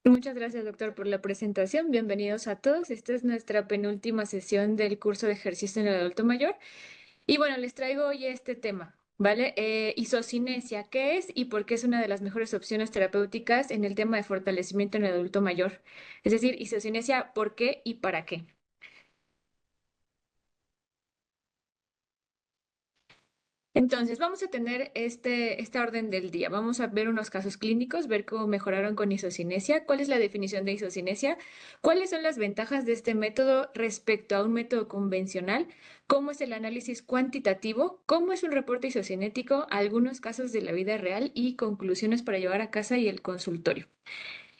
Muchas gracias, doctor, por la presentación. Bienvenidos a todos. Esta es nuestra penúltima sesión del curso de ejercicio en el adulto mayor. Y bueno, les traigo hoy este tema, ¿vale? Isocinesia, ¿qué es y por qué es una de las mejores opciones terapéuticas en el tema de fortalecimiento en el adulto mayor? Es decir, isocinesia, ¿por qué y para qué? Entonces, vamos a tener esta orden del día. Vamos a ver unos casos clínicos, ver cómo mejoraron con isocinesia, cuál es la definición de isocinesia, cuáles son las ventajas de este método respecto a un método convencional, cómo es el análisis cuantitativo, cómo es un reporte isocinético, algunos casos de la vida real y conclusiones para llevar a casa y el consultorio.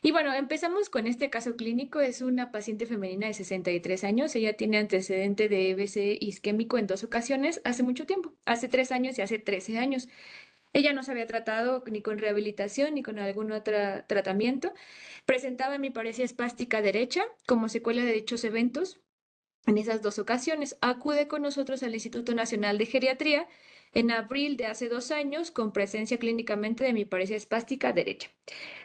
Y bueno, empezamos con este caso clínico. Es una paciente femenina de 63 años. Ella tiene antecedente de EBC isquémico en dos ocasiones hace mucho tiempo, hace 3 años y hace 13 años. Ella no se había tratado ni con rehabilitación ni con algún otro tratamiento. Presentaba hemiparesia espástica derecha como secuela de dichos eventos. En esas dos ocasiones acude con nosotros al Instituto Nacional de Geriatría en abril de hace 2 años con presencia clínicamente de hemiparesia espástica derecha.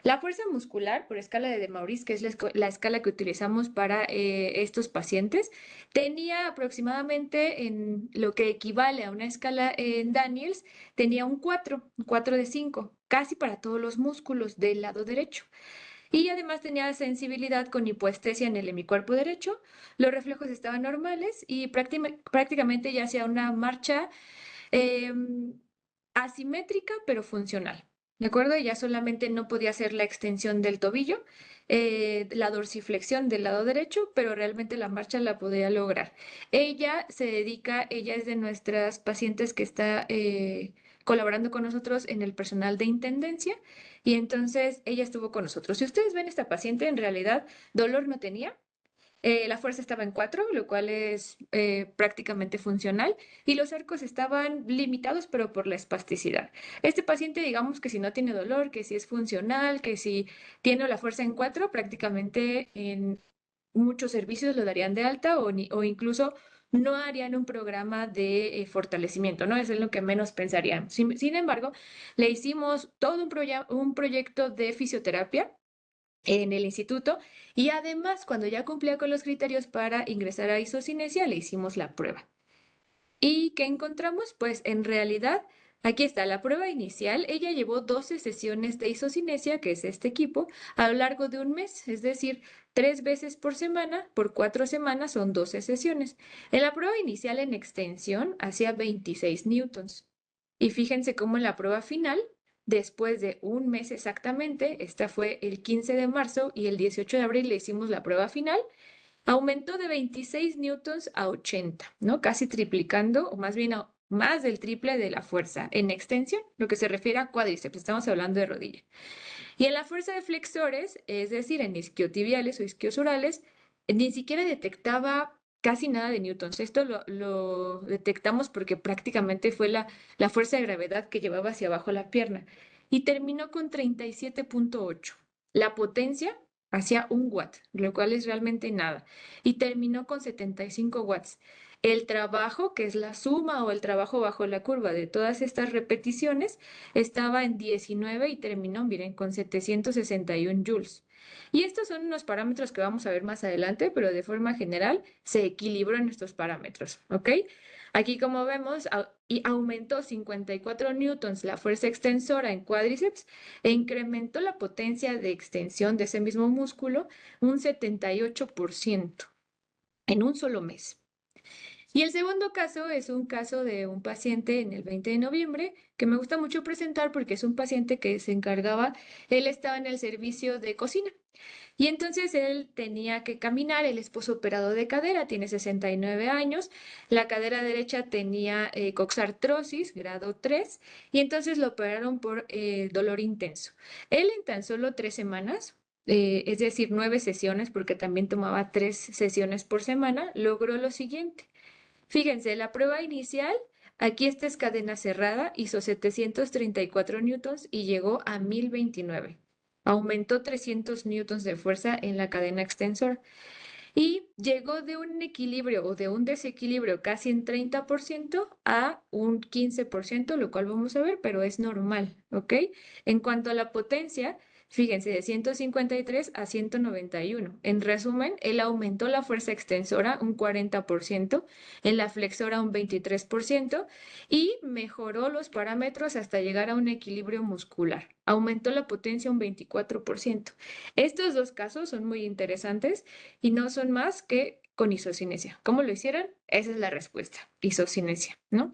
La fuerza muscular por escala de Maurice, que es la escala que utilizamos para estos pacientes, tenía aproximadamente en lo que equivale a una escala en Daniels, tenía un 4 de 5, casi para todos los músculos del lado derecho. Y además tenía sensibilidad con hipoestesia en el hemicuerpo derecho, los reflejos estaban normales y prácticamente ya hacía una marcha eh, asimétrica pero funcional. ¿De acuerdo? Ya solamente no podía hacer la extensión del tobillo, la dorsiflexión del lado derecho, pero realmente la marcha la podía lograr. Ella es de nuestras pacientes que está colaborando con nosotros en el personal de intendencia y entonces ella estuvo con nosotros. Si ustedes ven esta paciente, en realidad dolor no tenía. La fuerza estaba en 4, lo cual es prácticamente funcional, y los arcos estaban limitados, pero por la espasticidad. Este paciente, digamos que si no tiene dolor, que si es funcional, que si tiene la fuerza en 4, prácticamente en muchos servicios lo darían de alta o incluso no harían un programa de fortalecimiento, ¿no? Eso es lo que menos pensarían. Sin embargo, le hicimos todo un proyecto de fisioterapia en el instituto y además cuando ya cumplía con los criterios para ingresar a isocinesia le hicimos la prueba. ¿Y qué encontramos? Pues en realidad aquí está la prueba inicial. Ella llevó 12 sesiones de isocinesia, que es este equipo, a lo largo de un mes, es decir, 3 veces por semana, por 4 semanas son 12 sesiones. En la prueba inicial en extensión hacía 26 newtons. Y fíjense cómo en la prueba final, después de un mes exactamente, esta fue el 15 de marzo y el 18 de abril le hicimos la prueba final, aumentó de 26 newtons a 80, ¿no? Casi triplicando, o más bien más del triple de la fuerza en extensión, lo que se refiere a cuádriceps, estamos hablando de rodilla. Y en la fuerza de flexores, es decir, en isquiotibiales o isquiosurales, ni siquiera detectaba casi nada de newtons. Esto lo detectamos porque prácticamente fue la fuerza de gravedad que llevaba hacia abajo la pierna. Y terminó con 37,8. La potencia hacía 1 watt, lo cual es realmente nada. Y terminó con 75 watts. El trabajo, que es la suma o el trabajo bajo la curva de todas estas repeticiones, estaba en 19 y terminó, miren, con 761 joules. Y estos son unos parámetros que vamos a ver más adelante, pero de forma general se equilibró en estos parámetros, ¿ok? Aquí, como vemos, y aumentó 54 newtons la fuerza extensora en cuádriceps e incrementó la potencia de extensión de ese mismo músculo un 78% en un solo mes. Y el segundo caso es un caso de un paciente en el 20 de noviembre que me gusta mucho presentar porque es un paciente que se encargaba, él estaba en el servicio de cocina y entonces él tenía que caminar, el esposo operado de cadera, tiene 69 años, la cadera derecha tenía coxartrosis grado 3 y entonces lo operaron por dolor intenso. Él en tan solo 3 semanas, es decir, 9 sesiones, porque también tomaba 3 sesiones por semana, logró lo siguiente. Fíjense, la prueba inicial, aquí esta es cadena cerrada, hizo 734 newtons y llegó a 1029. Aumentó 300 newtons de fuerza en la cadena extensora y llegó de un equilibrio o de un desequilibrio casi en 30% a un 15%, lo cual vamos a ver, pero es normal, ¿ok? En cuanto a la potencia, Fíjense, de 153 a 191. En resumen, él aumentó la fuerza extensora un 40%, en la flexora un 23% y mejoró los parámetros hasta llegar a un equilibrio muscular. Aumentó la potencia un 24%. Estos dos casos son muy interesantes y no son más que con isocinesia. ¿Cómo lo hicieron? Esa es la respuesta, isocinesia, ¿no?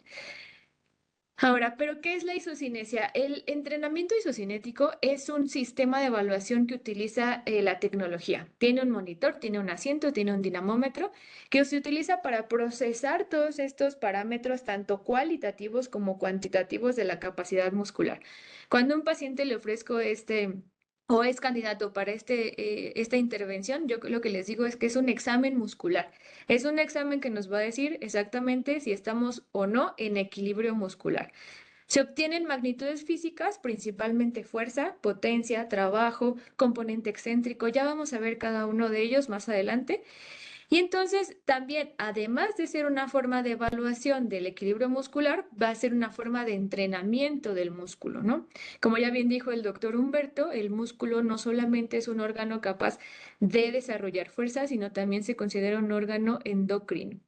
Ahora, ¿pero qué es la isocinesia? El entrenamiento isocinético es un sistema de evaluación que utiliza la tecnología. Tiene un monitor, tiene un asiento, tiene un dinamómetro que se utiliza para procesar todos estos parámetros, tanto cualitativos como cuantitativos de la capacidad muscular. Cuando a un paciente le ofrezco o es candidato para esta intervención, yo lo que les digo es que es un examen muscular. Es un examen que nos va a decir exactamente si estamos o no en equilibrio muscular. Se obtienen magnitudes físicas, principalmente fuerza, potencia, trabajo, componente excéntrico. Ya vamos a ver cada uno de ellos más adelante. Y entonces también, además de ser una forma de evaluación del equilibrio muscular, va a ser una forma de entrenamiento del músculo, ¿no? Como ya bien dijo el doctor Humberto, el músculo no solamente es un órgano capaz de desarrollar fuerza, sino también se considera un órgano endocrino.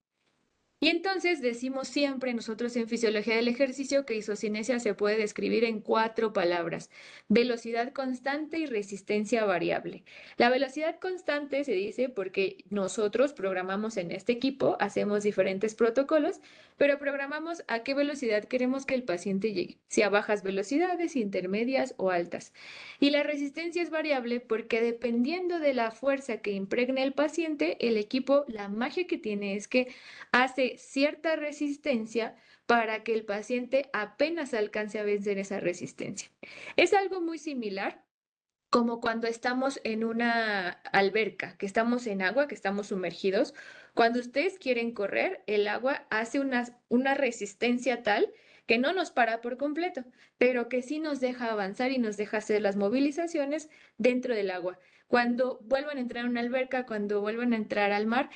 Y entonces decimos siempre nosotros en fisiología del ejercicio que isocinesia se puede describir en 4 palabras: velocidad constante y resistencia variable. La velocidad constante se dice porque nosotros programamos en este equipo, hacemos diferentes protocolos, pero programamos a qué velocidad queremos que el paciente llegue, si a bajas velocidades, intermedias o altas. Y la resistencia es variable porque dependiendo de la fuerza que impregne el paciente, el equipo, la magia que tiene es que hace cierta resistencia para que el paciente apenas alcance a vencer esa resistencia. Es algo muy similar como cuando estamos en una alberca, que estamos en agua, que estamos sumergidos. Cuando ustedes quieren correr, el agua hace una resistencia tal que no nos para por completo, pero que sí nos deja avanzar y nos deja hacer las movilizaciones dentro del agua. Cuando vuelvan a entrar a una alberca, cuando vuelvan a entrar al mar,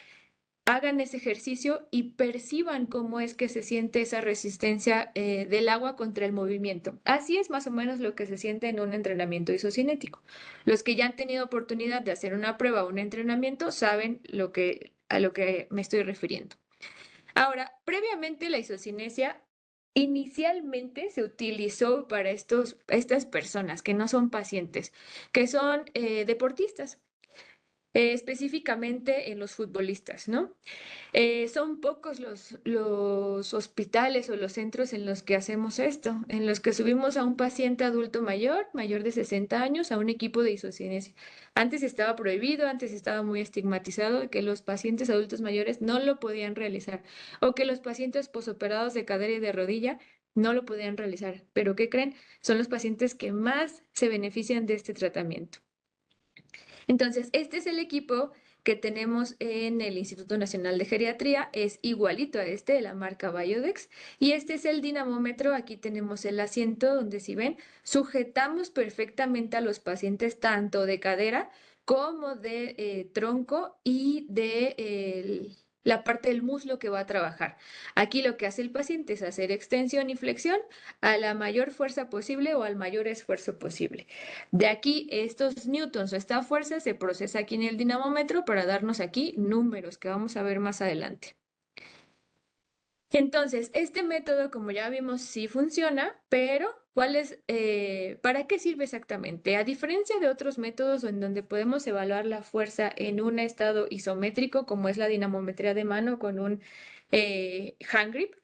hagan ese ejercicio y perciban cómo es que se siente esa resistencia del agua contra el movimiento. Así es más o menos lo que se siente en un entrenamiento isocinético. Los que ya han tenido oportunidad de hacer una prueba o un entrenamiento saben a lo que me estoy refiriendo. Ahora, previamente la isocinesia inicialmente se utilizó para estas personas que no son pacientes, que son deportistas. Específicamente en los futbolistas, ¿no? Son pocos los hospitales o los centros en los que hacemos esto, en los que subimos a un paciente adulto mayor, mayor de 60 años, a un equipo de isocinesia. Antes estaba prohibido, antes estaba muy estigmatizado que los pacientes adultos mayores no lo podían realizar o que los pacientes posoperados de cadera y de rodilla no lo podían realizar. Pero ¿qué creen? Son los pacientes que más se benefician de este tratamiento. Entonces, este es el equipo que tenemos en el Instituto Nacional de Geriatría, es igualito a este de la marca Biodex, y este es el dinamómetro. Aquí tenemos el asiento donde, si ven, sujetamos perfectamente a los pacientes tanto de cadera como de tronco y de la parte del muslo que va a trabajar. Aquí lo que hace el paciente es hacer extensión y flexión a la mayor fuerza posible o al mayor esfuerzo posible. De aquí, estos newtons o esta fuerza se procesa aquí en el dinamómetro para darnos aquí números que vamos a ver más adelante. Entonces, este método, como ya vimos, sí funciona, pero ¿para qué sirve exactamente? A diferencia de otros métodos en donde podemos evaluar la fuerza en un estado isométrico, como es la dinamometría de mano con un hand grip,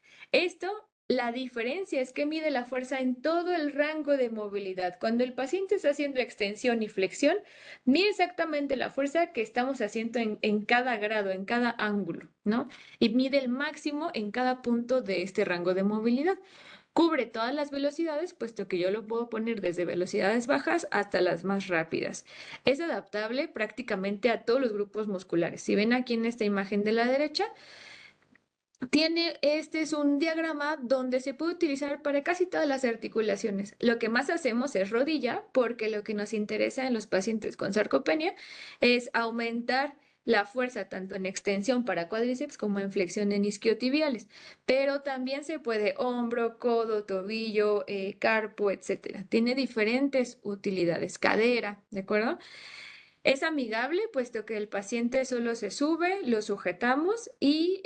la diferencia es que mide la fuerza en todo el rango de movilidad. Cuando el paciente está haciendo extensión y flexión, mide exactamente la fuerza que estamos haciendo en cada grado, en cada ángulo, ¿no? Y mide el máximo en cada punto de este rango de movilidad. Cubre todas las velocidades, puesto que yo lo puedo poner desde velocidades bajas hasta las más rápidas. Es adaptable prácticamente a todos los grupos musculares. Si ven aquí en esta imagen de la derecha, este es un diagrama donde se puede utilizar para casi todas las articulaciones. Lo que más hacemos es rodilla, porque lo que nos interesa en los pacientes con sarcopenia es aumentar la fuerza tanto en extensión para cuádriceps como en flexión en isquiotibiales, pero también se puede hombro, codo, tobillo, carpo, etcétera. Tiene diferentes utilidades, cadera, ¿de acuerdo? Es amigable, puesto que el paciente solo se sube, lo sujetamos y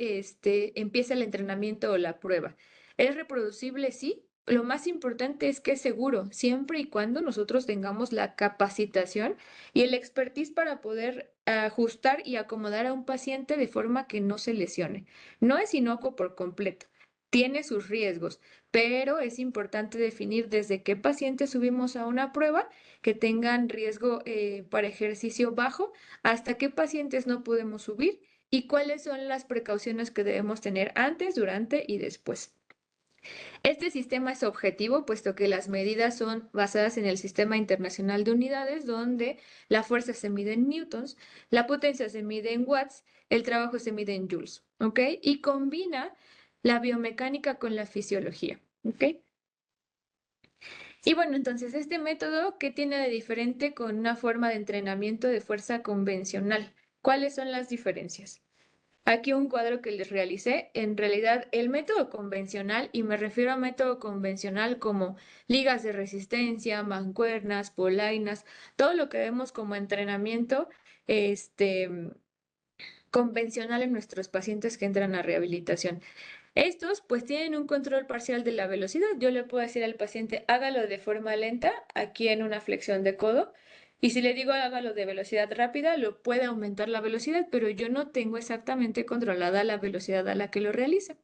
empieza el entrenamiento o la prueba. ¿Es reproducible? Sí. Lo más importante es que es seguro, siempre y cuando nosotros tengamos la capacitación y el expertise para poder ajustar y acomodar a un paciente de forma que no se lesione. No es inocuo por completo. Tiene sus riesgos, pero es importante definir desde qué paciente subimos a una prueba que tengan riesgo para ejercicio bajo, hasta qué pacientes no podemos subir y cuáles son las precauciones que debemos tener antes, durante y después. Este sistema es objetivo, puesto que las medidas son basadas en el Sistema Internacional de Unidades, donde la fuerza se mide en newtons, la potencia se mide en watts, el trabajo se mide en joules, ¿ok? Y combina la biomecánica con la fisiología, ¿ok? Y bueno, entonces este método, ¿qué tiene de diferente con una forma de entrenamiento de fuerza convencional? ¿Cuáles son las diferencias? Aquí un cuadro que les realicé, en realidad el método convencional, y me refiero a método convencional como ligas de resistencia, mancuernas, polainas, todo lo que vemos como entrenamiento, este, convencional en nuestros pacientes que entran a rehabilitación. Estos pues tienen un control parcial de la velocidad. Yo le puedo decir al paciente, hágalo de forma lenta, aquí en una flexión de codo, y si le digo hágalo de velocidad rápida, lo puede aumentar la velocidad, pero yo no tengo exactamente controlada la velocidad a la que lo realiza.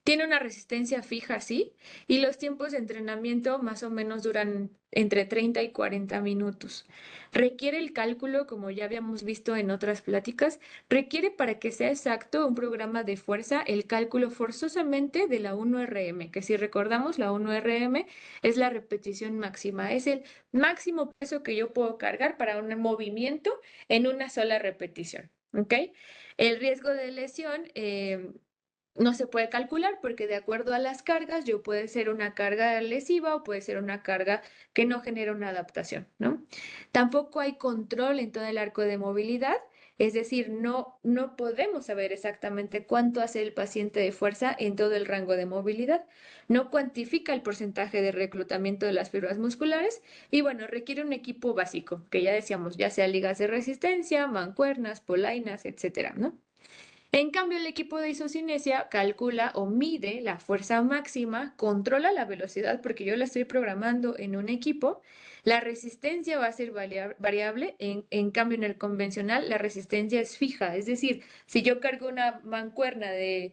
Tiene una resistencia fija, sí, y los tiempos de entrenamiento más o menos duran entre 30 y 40 minutos. Requiere el cálculo, como ya habíamos visto en otras pláticas, requiere para que sea exacto un programa de fuerza el cálculo forzosamente de la 1RM, que si recordamos, la 1RM es la repetición máxima, es el máximo peso que yo puedo cargar para un movimiento en una sola repetición, ¿ok? El riesgo de lesión no se puede calcular porque de acuerdo a las cargas, yo puede ser una carga lesiva o puede ser una carga que no genera una adaptación, ¿no? Tampoco hay control en todo el arco de movilidad, es decir, no podemos saber exactamente cuánto hace el paciente de fuerza en todo el rango de movilidad. No cuantifica el porcentaje de reclutamiento de las fibras musculares y bueno, requiere un equipo básico, que ya decíamos, ya sea ligas de resistencia, mancuernas, polainas, etcétera, ¿no? En cambio, el equipo de isocinesia calcula o mide la fuerza máxima, controla la velocidad porque yo la estoy programando en un equipo. La resistencia va a ser variable, en cambio en el convencional la resistencia es fija, es decir, si yo cargo una mancuerna de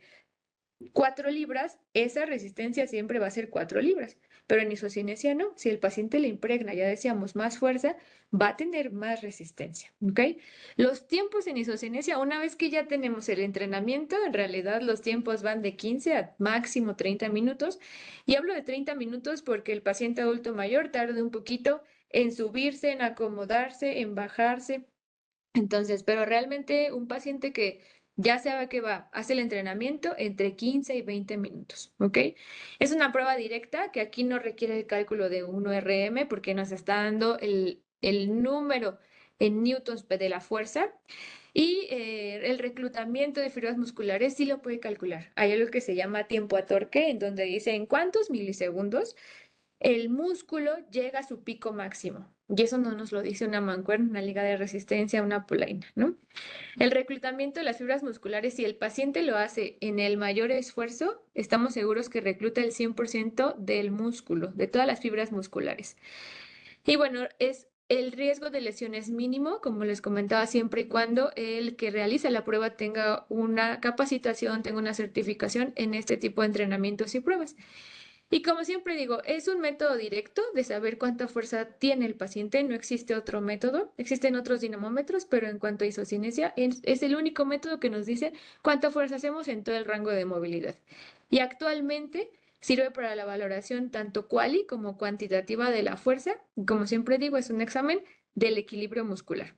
4 libras, esa resistencia siempre va a ser 4 libras. Pero en isocinesia no. Si el paciente le impregna, ya decíamos, más fuerza, va a tener más resistencia. ¿Ok? Los tiempos en isocinesia, una vez que ya tenemos el entrenamiento, en realidad los tiempos van de 15 a máximo 30 minutos. Y hablo de 30 minutos porque el paciente adulto mayor tarda un poquito en subirse, en acomodarse, en bajarse. Entonces, pero realmente un paciente que ya sabe que va, hace el entrenamiento entre 15 y 20 minutos, ¿ok? Es una prueba directa que aquí no requiere el cálculo de 1RM porque nos está dando el número en newtons de la fuerza y el reclutamiento de fibras musculares sí lo puede calcular. Hay algo que se llama tiempo a torque, en donde dice en cuántos milisegundos el músculo llega a su pico máximo. Y eso no nos lo dice una mancuerna, una liga de resistencia, una polaina, ¿no? El reclutamiento de las fibras musculares, si el paciente lo hace en el mayor esfuerzo, estamos seguros que recluta el 100% del músculo, de todas las fibras musculares. Y bueno, el riesgo de lesión es mínimo, como les comentaba, siempre y cuando el que realiza la prueba tenga una capacitación, tenga una certificación en este tipo de entrenamientos y pruebas. Y como siempre digo, es un método directo de saber cuánta fuerza tiene el paciente, no existe otro método, existen otros dinamómetros, pero en cuanto a isocinesia, es el único método que nos dice cuánta fuerza hacemos en todo el rango de movilidad. Y actualmente sirve para la valoración tanto cuali como cuantitativa de la fuerza, y como siempre digo, es un examen del equilibrio muscular.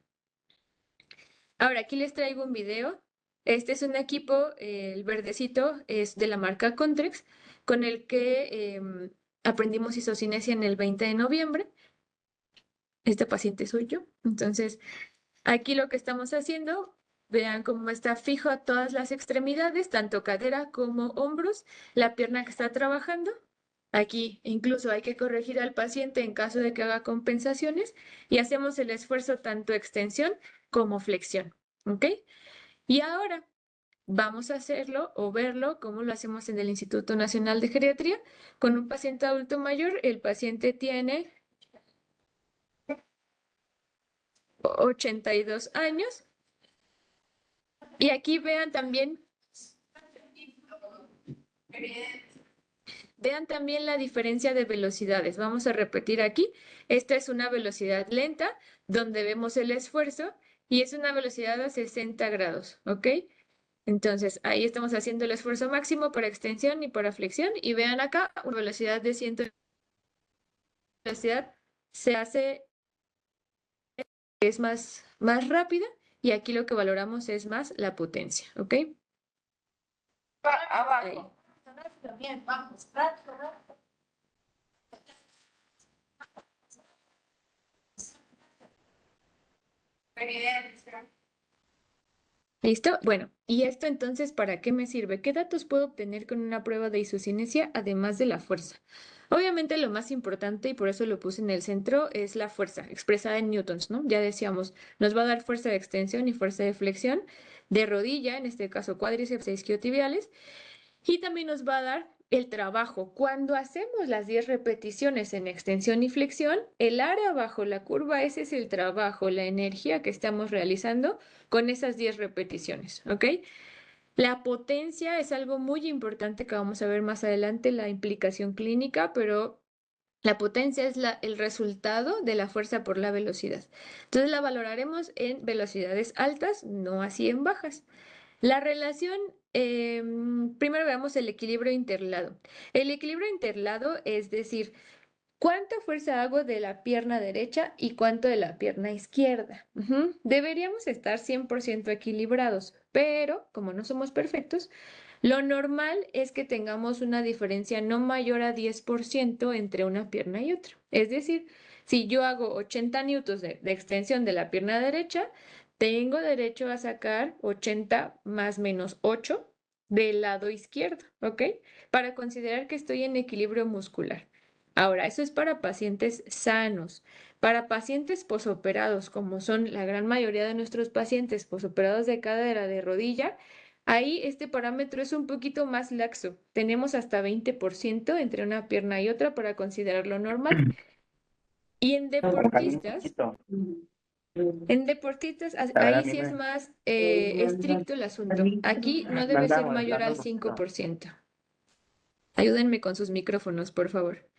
Ahora, aquí les traigo un video. Este es un equipo, el verdecito es de la marca Contrex, con el que aprendimos isocinesia en el 20 de noviembre. Este paciente soy yo. Entonces, aquí lo que estamos haciendo, Vean cómo está fijo a todas las extremidades, tanto cadera como hombros, la pierna que está trabajando. Aquí incluso hay que corregir al paciente en caso de que haga compensaciones y hacemos el esfuerzo tanto extensión como flexión. ¿Ok? Y ahora vamos a hacerlo o verlo como lo hacemos en el Instituto Nacional de Geriatría con un paciente adulto mayor. El paciente tiene 82 años. Y aquí vean también la diferencia de velocidades. Vamos a repetir aquí. Esta es una velocidad lenta donde vemos el esfuerzo y es una velocidad a 60 grados, ¿ok? Entonces, ahí estamos haciendo el esfuerzo máximo para extensión y para flexión. Y vean acá, una velocidad de 100 velocidad se hace, es más rápida y aquí lo que valoramos es más la potencia, ¿ok? Ahí. También, vamos. ¿Listo? Bueno, ¿y esto entonces para qué me sirve? ¿Qué datos puedo obtener con una prueba de isocinesia además de la fuerza? Obviamente lo más importante, y por eso lo puse en el centro, es la fuerza expresada en newtons, ¿no? Ya decíamos, nos va a dar fuerza de extensión y fuerza de flexión de rodilla, en este caso cuádriceps e isquiotibiales, y también nos va a dar el trabajo. Cuando hacemos las 10 repeticiones en extensión y flexión, el área bajo la curva, ese es el trabajo, la energía que estamos realizando con esas 10 repeticiones, ¿ok? La potencia es algo muy importante que vamos a ver más adelante, la implicación clínica, pero la potencia es el resultado de la fuerza por la velocidad. Entonces la valoraremos en velocidades altas, no así en bajas. La relación, primero veamos el equilibrio interlado. El equilibrio interlado es decir, ¿cuánta fuerza hago de la pierna derecha y cuánto de la pierna izquierda? Deberíamos estar 100% equilibrados, pero como no somos perfectos, lo normal es que tengamos una diferencia no mayor a 10% entre una pierna y otra. Es decir, si yo hago 80 newtons de extensión de la pierna derecha, tengo derecho a sacar 80 más menos 8 del lado izquierdo, ¿ok? Para considerar que estoy en equilibrio muscular. Ahora, eso es para pacientes sanos. Para pacientes posoperados, como son la gran mayoría de nuestros pacientes posoperados de cadera, de rodilla, ahí este parámetro es un poquito más laxo. Tenemos hasta 20% entre una pierna y otra para considerarlo normal. Y en deportistas, ahí sí es más estricto el asunto. Aquí no debe ser mayor al 5%. Ayúdenme con sus micrófonos, por favor.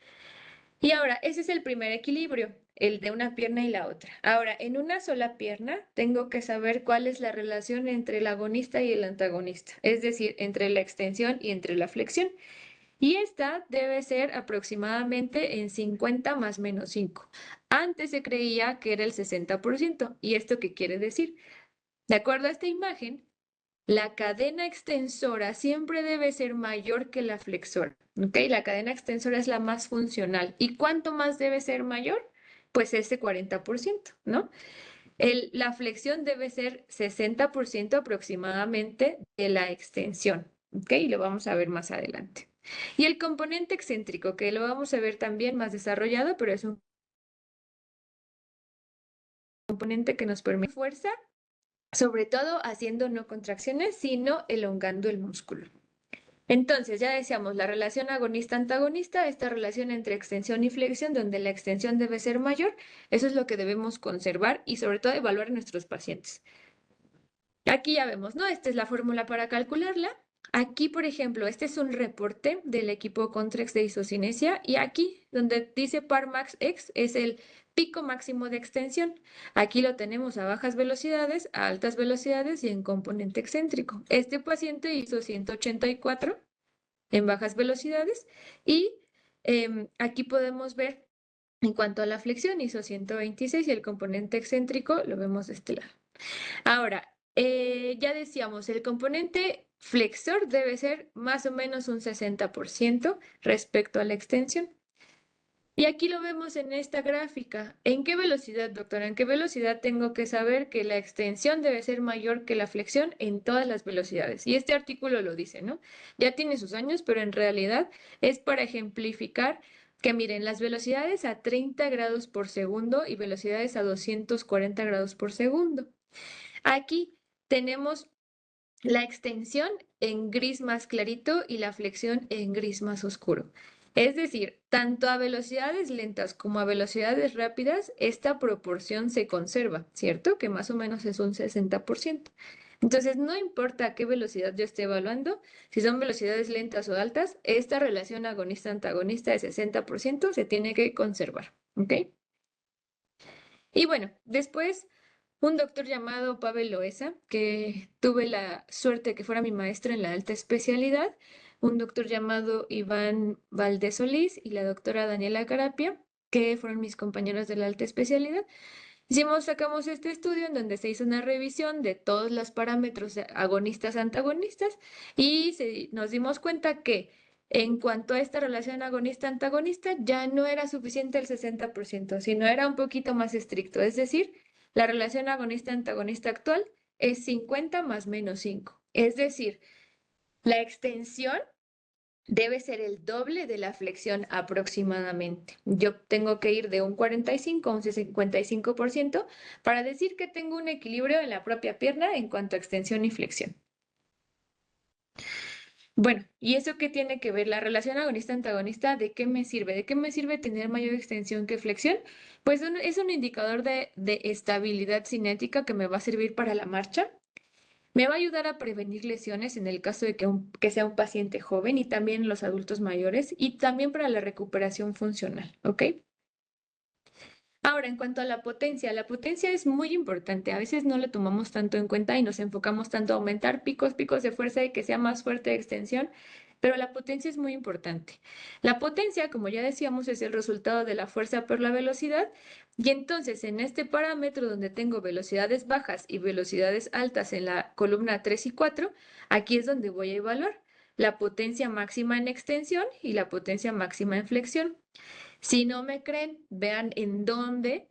Y ahora, ese es el primer equilibrio, el de una pierna y la otra. Ahora, en una sola pierna, tengo que saber cuál es la relación entre el agonista y el antagonista, es decir, entre la extensión y entre la flexión. Y esta debe ser aproximadamente en 50 más menos 5. Antes se creía que era el 60%. ¿Y esto qué quiere decir? De acuerdo a esta imagen, la cadena extensora siempre debe ser mayor que la flexora, ¿ok? La cadena extensora es la más funcional. ¿Y cuánto más debe ser mayor? Pues ese 40%, ¿no? La flexión debe ser 60% aproximadamente de la extensión, ¿ok? Y lo vamos a ver más adelante. Y el componente excéntrico, que lo vamos a ver también más desarrollado, pero es un componente que nos permite fuerza, sobre todo haciendo no contracciones, sino elongando el músculo. Entonces, ya decíamos, la relación agonista-antagonista, esta relación entre extensión y flexión, donde la extensión debe ser mayor, eso es lo que debemos conservar y sobre todo evaluar en nuestros pacientes. Aquí ya vemos, ¿no? Esta es la fórmula para calcularla. Aquí, por ejemplo, este es un reporte del equipo Contrex de isocinesia y aquí, donde dice par max x, es el pico máximo de extensión. Aquí lo tenemos a bajas velocidades, a altas velocidades y en componente excéntrico. Este paciente hizo 184 en bajas velocidades y aquí podemos ver en cuanto a la flexión hizo 126 y el componente excéntrico lo vemos de este lado. Ahora, ya decíamos, el componente flexor debe ser más o menos un 60% respecto a la extensión. Y aquí lo vemos en esta gráfica. ¿En qué velocidad, doctora? ¿En qué velocidad tengo que saber que la extensión debe ser mayor que la flexión en todas las velocidades? Y este artículo lo dice, ¿no? Ya tiene sus años, pero en realidad es para ejemplificar que miren, las velocidades a 30 grados por segundo y velocidades a 240 grados por segundo. Aquí tenemos la extensión en gris más clarito y la flexión en gris más oscuro. Es decir, tanto a velocidades lentas como a velocidades rápidas, esta proporción se conserva, ¿cierto? Que más o menos es un 60%. Entonces, no importa a qué velocidad yo esté evaluando, si son velocidades lentas o altas, esta relación agonista-antagonista de 60% se tiene que conservar, ¿ok? Y bueno, después un doctor llamado Pavel Loesa, que tuve la suerte de que fuera mi maestro en la alta especialidad, un doctor llamado Iván Valdés Solís y la doctora Daniela Carapia, que fueron mis compañeros de la alta especialidad. Sacamos este estudio en donde se hizo una revisión de todos los parámetros agonistas antagonistas y nos dimos cuenta que en cuanto a esta relación agonista-antagonista ya no era suficiente el 60%, sino era un poquito más estricto. Es decir, la relación agonista-antagonista actual es 50 más menos 5. Es decir, la extensión debe ser el doble de la flexión aproximadamente. Yo tengo que ir de un 45 a un 55% para decir que tengo un equilibrio en la propia pierna en cuanto a extensión y flexión. Bueno, ¿y eso qué tiene que ver? La relación agonista-antagonista, ¿de qué me sirve? ¿De qué me sirve tener mayor extensión que flexión? Pues es un indicador de estabilidad cinética que me va a servir para la marcha. Me va a ayudar a prevenir lesiones en el caso de que sea un paciente joven y también los adultos mayores y también para la recuperación funcional, ¿ok? Ahora, en cuanto a la potencia es muy importante. A veces no lo tomamos tanto en cuenta y nos enfocamos tanto a aumentar picos de fuerza y que sea más fuerte de extensión, pero la potencia es muy importante. La potencia, como ya decíamos, es el resultado de la fuerza por la velocidad y entonces en este parámetro donde tengo velocidades bajas y velocidades altas en la columna 3 y 4, aquí es donde voy a evaluar la potencia máxima en extensión y la potencia máxima en flexión. Si no me creen, vean en dónde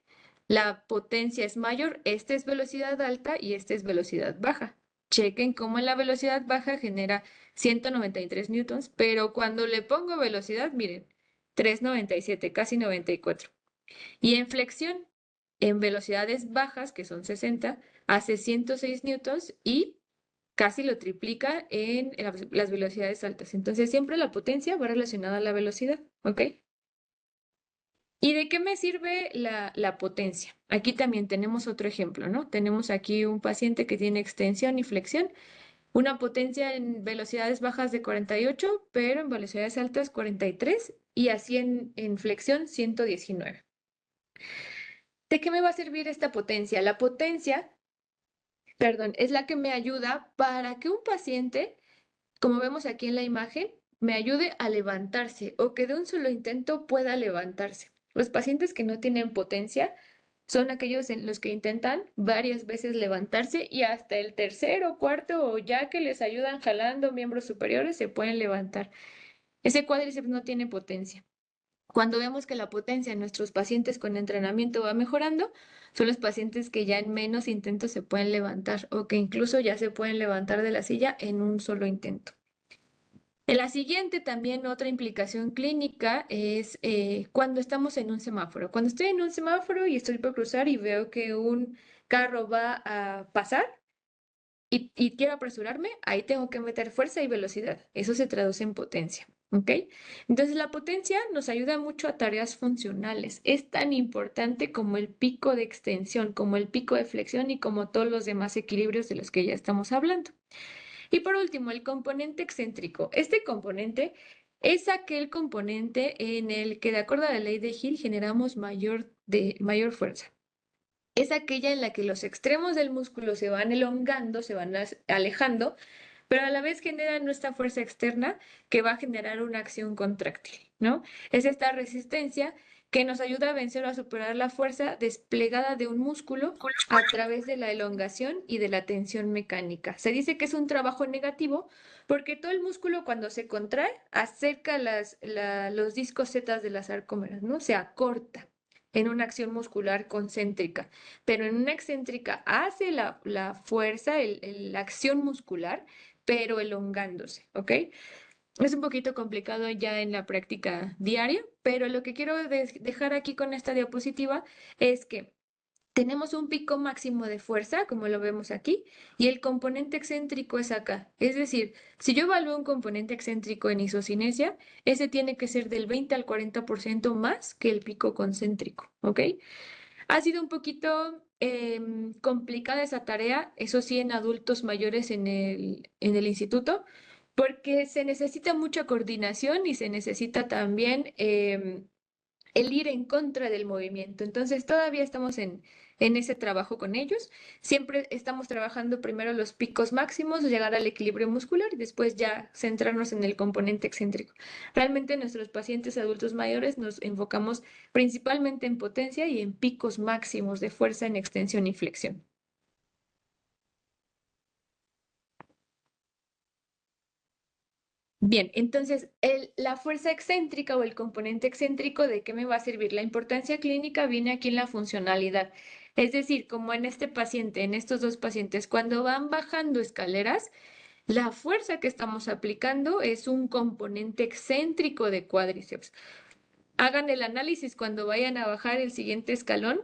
la potencia es mayor. Esta es velocidad alta y esta es velocidad baja. Chequen cómo en la velocidad baja genera 193 newtons, pero cuando le pongo velocidad, miren, 397, casi 94. Y en flexión, en velocidades bajas, que son 60, hace 106 newtons y casi lo triplica en las velocidades altas. Entonces, siempre la potencia va relacionada a la velocidad, ¿ok? ¿Y de qué me sirve la potencia? Aquí también tenemos otro ejemplo, ¿no? Tenemos aquí un paciente que tiene extensión y flexión, una potencia en velocidades bajas de 48, pero en velocidades altas 43 y así en flexión 119. ¿De qué me va a servir esta potencia? La potencia, perdón, es la que me ayuda para que un paciente, como vemos aquí en la imagen, me ayude a levantarse o que de un solo intento pueda levantarse. Los pacientes que no tienen potencia son aquellos en los que intentan varias veces levantarse y hasta el tercero, cuarto o ya que les ayudan jalando miembros superiores se pueden levantar. Ese cuádriceps no tiene potencia. Cuando vemos que la potencia en nuestros pacientes con entrenamiento va mejorando, son los pacientes que ya en menos intentos se pueden levantar o que incluso ya se pueden levantar de la silla en un solo intento. En la siguiente también otra implicación clínica es cuando estamos en un semáforo. Cuando estoy en un semáforo y estoy por cruzar y veo que un carro va a pasar y quiero apresurarme, ahí tengo que meter fuerza y velocidad. Eso se traduce en potencia, ¿ok? Entonces la potencia nos ayuda mucho a tareas funcionales. Es tan importante como el pico de extensión, como el pico de flexión y como todos los demás equilibrios de los que ya estamos hablando. Y por último, el componente excéntrico. Este componente es aquel componente en el que, de acuerdo a la ley de Hill, generamos mayor fuerza. Es aquella en la que los extremos del músculo se van elongando, se van alejando, pero a la vez generan nuestra fuerza externa que va a generar una acción contráctil, ¿no? Es esta resistencia que nos ayuda a vencer o a superar la fuerza desplegada de un músculo a través de la elongación y de la tensión mecánica. Se dice que es un trabajo negativo porque todo el músculo cuando se contrae acerca los discos Z de las sarcómeras, ¿no? Se acorta en una acción muscular concéntrica, pero en una excéntrica hace la fuerza, la acción muscular, pero elongándose, ¿ok? Es un poquito complicado ya en la práctica diaria, pero lo que quiero dejar aquí con esta diapositiva es que tenemos un pico máximo de fuerza, como lo vemos aquí, y el componente excéntrico es acá. Es decir, si yo evalúo un componente excéntrico en isocinesia, ese tiene que ser del 20 al 40% más que el pico concéntrico, ¿ok? Ha sido un poquito complicada esa tarea, eso sí, en adultos mayores en el instituto, porque se necesita mucha coordinación y se necesita también el ir en contra del movimiento. Entonces, todavía estamos en ese trabajo con ellos. Siempre estamos trabajando primero los picos máximos, llegar al equilibrio muscular y después ya centrarnos en el componente excéntrico. Realmente nuestros pacientes adultos mayores nos enfocamos principalmente en potencia y en picos máximos de fuerza en extensión y flexión. Bien, entonces la fuerza excéntrica o el componente excéntrico, ¿de qué me va a servir? La importancia clínica viene aquí en la funcionalidad. Es decir, como en este paciente, en estos dos pacientes, cuando van bajando escaleras, la fuerza que estamos aplicando es un componente excéntrico de cuádriceps. Hagan el análisis cuando vayan a bajar el siguiente escalón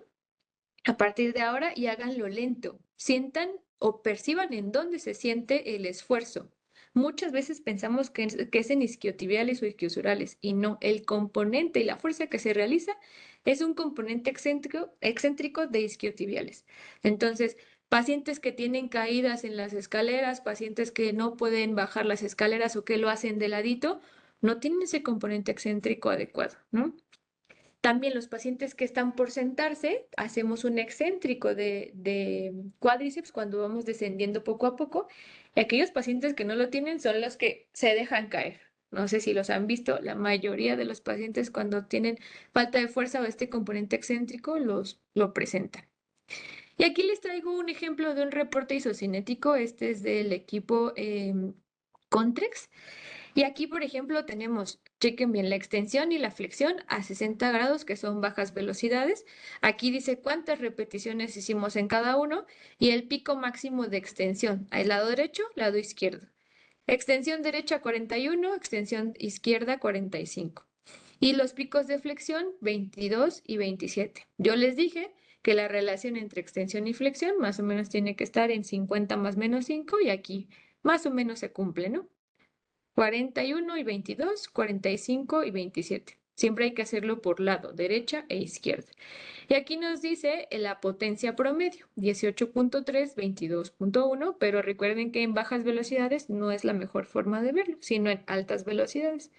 a partir de ahora y háganlo lento. Sientan o perciban en dónde se siente el esfuerzo. Muchas veces pensamos que es en isquiotibiales o isquiosurales y no, el componente y la fuerza que se realiza es un componente excéntrico de isquiotibiales. Entonces, pacientes que tienen caídas en las escaleras, pacientes que no pueden bajar las escaleras o que lo hacen de ladito, no tienen ese componente excéntrico adecuado, ¿no? También los pacientes que están por sentarse, hacemos un excéntrico de cuádriceps cuando vamos descendiendo poco a poco. Y aquellos pacientes que no lo tienen son los que se dejan caer. No sé si los han visto, la mayoría de los pacientes cuando tienen falta de fuerza o este componente excéntrico lo presentan. Y aquí les traigo un ejemplo de un reporte isocinético. Este es del equipo Contrex. Y aquí, por ejemplo, tenemos, chequen bien, la extensión y la flexión a 60 grados, que son bajas velocidades. Aquí dice cuántas repeticiones hicimos en cada uno y el pico máximo de extensión. Al lado derecho, lado izquierdo. Extensión derecha 41, extensión izquierda 45. Y los picos de flexión 22 y 27. Yo les dije que la relación entre extensión y flexión más o menos tiene que estar en 50 más menos 5 y aquí más o menos se cumple, ¿no? 41 y 22, 45 y 27. Siempre hay que hacerlo por lado, derecha e izquierda. Y aquí nos dice la potencia promedio, 18.3, 22.1, pero recuerden que en bajas velocidades no es la mejor forma de verlo, sino en altas velocidades,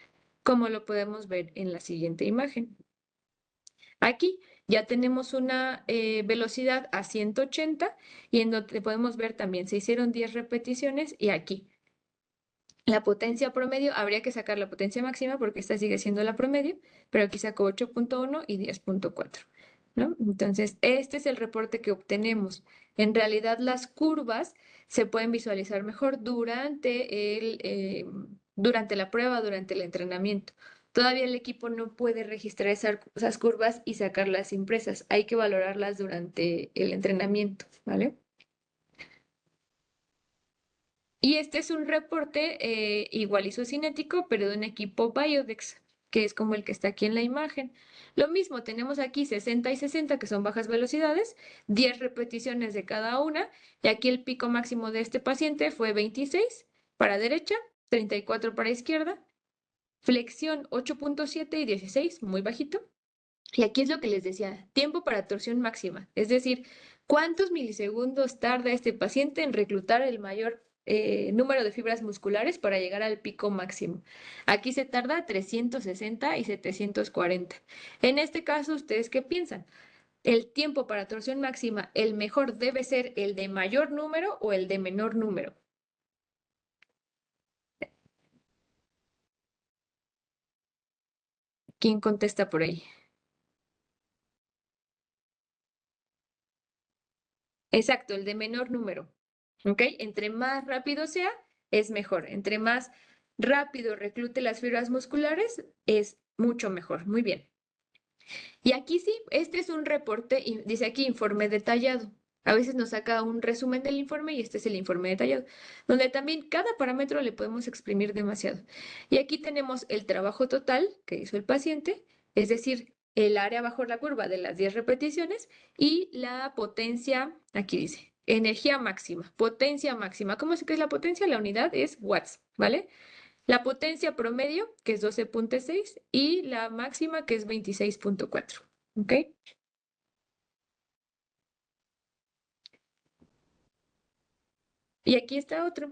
como lo podemos ver en la siguiente imagen. Aquí ya tenemos una velocidad a 180 y en donde podemos ver también se hicieron 10 repeticiones y aquí la potencia promedio, habría que sacar la potencia máxima porque esta sigue siendo la promedio, pero aquí saco 8.1 y 10.4, ¿no? Entonces, este es el reporte que obtenemos. En realidad, las curvas se pueden visualizar mejor durante la prueba, durante el entrenamiento. Todavía el equipo no puede registrar esas curvas y sacarlas impresas. Hay que valorarlas durante el entrenamiento, ¿vale? Y este es un reporte igual isocinético, pero de un equipo Biodex, que es como el que está aquí en la imagen. Lo mismo, tenemos aquí 60 y 60, que son bajas velocidades, 10 repeticiones de cada una, y aquí el pico máximo de este paciente fue 26 para derecha, 34 para izquierda, flexión 8.7 y 16, muy bajito. Y aquí es lo que les decía, tiempo para torsión máxima, es decir, cuántos milisegundos tarda este paciente en reclutar el mayor número de fibras musculares para llegar al pico máximo. Aquí se tarda 360 y 740. En este caso, ¿ustedes qué piensan? ¿El tiempo para torsión máxima, el mejor debe ser el de mayor número o el de menor número? ¿Quién contesta por ahí? Exacto, el de menor número. ¿Ok? Entre más rápido sea, es mejor. Entre más rápido reclute las fibras musculares, es mucho mejor. Muy bien. Y aquí sí, este es un reporte, y dice aquí informe detallado. A veces nos saca un resumen del informe y este es el informe detallado, donde también cada parámetro le podemos exprimir demasiado. Y aquí tenemos el trabajo total que hizo el paciente, es decir, el área bajo la curva de las 10 repeticiones y la potencia, aquí dice, energía máxima, potencia máxima. ¿Cómo sé que es la potencia? La unidad es watts, ¿vale? La potencia promedio, que es 12,6, y la máxima, que es 26,4. ¿Ok? Y aquí está otro.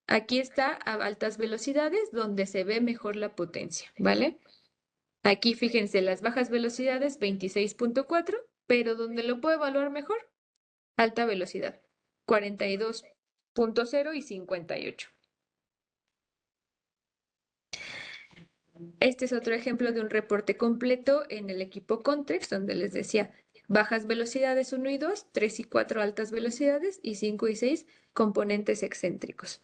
Aquí está a altas velocidades donde se ve mejor la potencia, ¿vale? Aquí fíjense, las bajas velocidades 26,4, pero donde lo puedo evaluar mejor, alta velocidad 42,0 y 58. Este es otro ejemplo de un reporte completo en el equipo Contrex, donde les decía bajas velocidades 1 y 2, 3 y 4 altas velocidades y 5 y 6 componentes excéntricos.